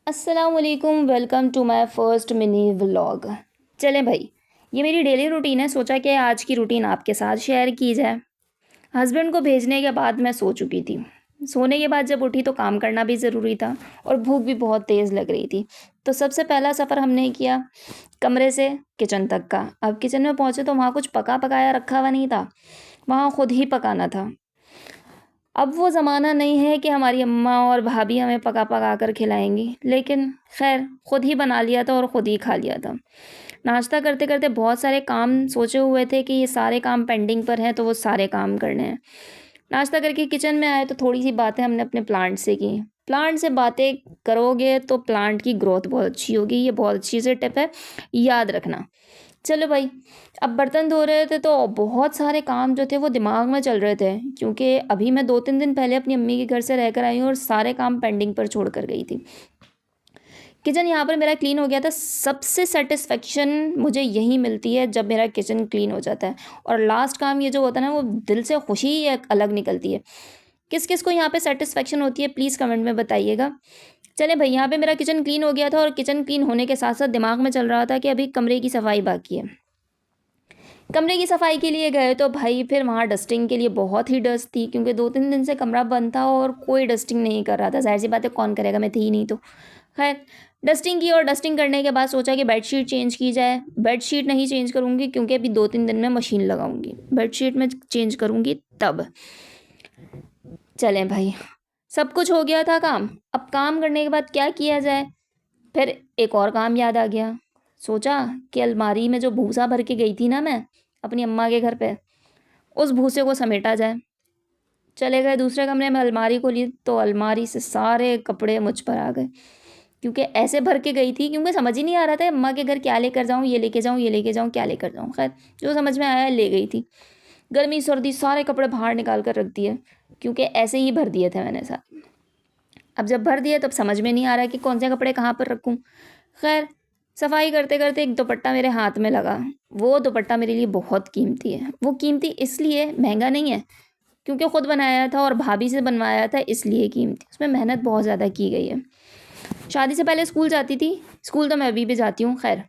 अस्सलामुअलैकुम, welcome to my first mini vlog. चलें भाई, ये मेरी डेली रूटीन है। सोचा कि आज की रूटीन आपके साथ शेयर की जाए। हस्बैंड को भेजने के बाद मैं सो चुकी थी। सोने के बाद जब उठी तो काम करना भी ज़रूरी था और भूख भी बहुत तेज़ लग रही थी। तो सबसे पहला सफ़र हमने किया कमरे से किचन तक का। अब किचन में पहुँचे तो वहाँ कुछ पका पकाया रखा हुआ नहीं था, वहाँ खुद ही पकाना था। अब वो ज़माना नहीं है कि हमारी अम्मा और भाभी हमें पका पका कर खिलाएंगी, लेकिन खैर खुद ही बना लिया था और ख़ुद ही खा लिया था। नाश्ता करते करते बहुत सारे काम सोचे हुए थे कि ये सारे काम पेंडिंग पर हैं, तो वो सारे काम करने हैं। नाश्ता करके किचन में आए तो थोड़ी सी बातें हमने अपने प्लांट से की। प्लांट से बातें करोगे तो प्लांट की ग्रोथ बहुत अच्छी होगी। ये बहुत अच्छी सी टिप है, याद रखना। चलो भाई, अब बर्तन धो रहे थे तो बहुत सारे काम जो थे वो दिमाग में चल रहे थे, क्योंकि अभी मैं 2-3 दिन पहले अपनी अम्मी के घर से रहकर आई हूँ और सारे काम पेंडिंग पर छोड़ कर गई थी। किचन यहाँ पर मेरा क्लीन हो गया था। सबसे सेटिस्फेक्शन मुझे यही मिलती है जब मेरा किचन क्लीन हो जाता है। और लास्ट काम ये जो होता है ना, वो दिल से खुशी एक अलग निकलती है। किस किस को यहाँ पे सेटिस्फेक्शन होती है, प्लीज़ कमेंट में बताइएगा। चले भाई, यहाँ पे मेरा किचन क्लीन हो गया था और किचन क्लीन होने के साथ साथ दिमाग में चल रहा था कि अभी कमरे की सफाई बाकी है। कमरे की सफाई के लिए गए तो भाई फिर वहाँ डस्टिंग के लिए बहुत ही डस्ट थी, क्योंकि 2-3 दिन से कमरा बंद था और कोई डस्टिंग नहीं कर रहा था। ज़ाहिर सी बात है, कौन करेगा, मैं थी ही नहीं तो। खैर, डस्टिंग की और डस्टिंग करने के बाद सोचा कि बेडशीट चेंज की जाए। बेडशीट नहीं चेंज करूँगी क्योंकि अभी 2-3 दिन में मशीन लगाऊंगी। बेडशीट में चेंज करूँगी तब। चलें भाई, सब कुछ हो गया था काम। अब काम करने के बाद क्या किया जाए, फिर एक और काम याद आ गया। सोचा कि अलमारी में जो भूसा भर के गई थी ना मैं अपनी अम्मा के घर पे, उस भूसे को समेटा जाए। चले गए दूसरे कमरे में, अलमारी को ली तो अलमारी से सारे कपड़े मुझ पर आ गए, क्योंकि ऐसे भर के गई थी, क्योंकि समझ ही नहीं आ रहा था अम्मा के घर क्या लेकर जाऊँ, ये लेके जाऊँ, ये लेके जाऊँ, क्या लेकर जाऊँ। खैर, जो समझ में आया ले गई थी। गर्मी सर्दी सारे कपड़े बाहर निकाल कर रख दिए, क्योंकि ऐसे ही भर दिए थे मैंने साथ। अब जब भर दिए तब समझ में नहीं आ रहा कि कौन से कपड़े कहाँ पर रखूँ। खैर, सफाई करते करते एक दुपट्टा मेरे हाथ में लगा। वो दुपट्टा मेरे लिए बहुत कीमती है। वो कीमती इसलिए, महंगा नहीं है, क्योंकि ख़ुद बनाया था और भाभी से बनवाया था, इसलिए कीमती। उसमें मेहनत बहुत ज़्यादा की गई है। शादी से पहले स्कूल जाती थी, स्कूल तो मैं अभी भी जाती हूँ। खैर,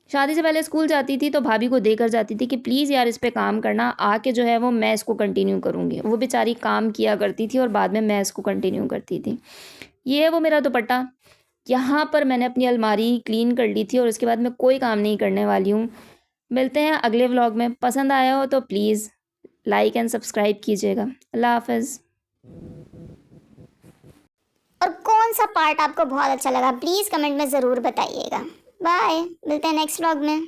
शादी से पहले स्कूल जाती थी तो भाभी को देकर जाती थी कि प्लीज़ यार इस पे काम करना, आके जो है वो मैं इसको कंटिन्यू करूँगी। वो बेचारी काम किया करती थी और बाद में मैं इसको कंटिन्यू करती थी। ये है वो मेरा दुपट्टा। यहाँ पर मैंने अपनी अलमारी क्लीन कर ली थी और उसके बाद मैं कोई काम नहीं करने वाली हूँ। मिलते हैं अगले व्लॉग में। पसंद आया हो तो प्लीज़ लाइक एंड सब्सक्राइब कीजिएगा। अल्लाह हाफ़िज़। और कौन सा पार्ट आपको बहुत अच्छा लगा, प्लीज़ कमेंट में ज़रूर बताइएगा। बाय, मिलते हैं नेक्स्ट व्लॉग में।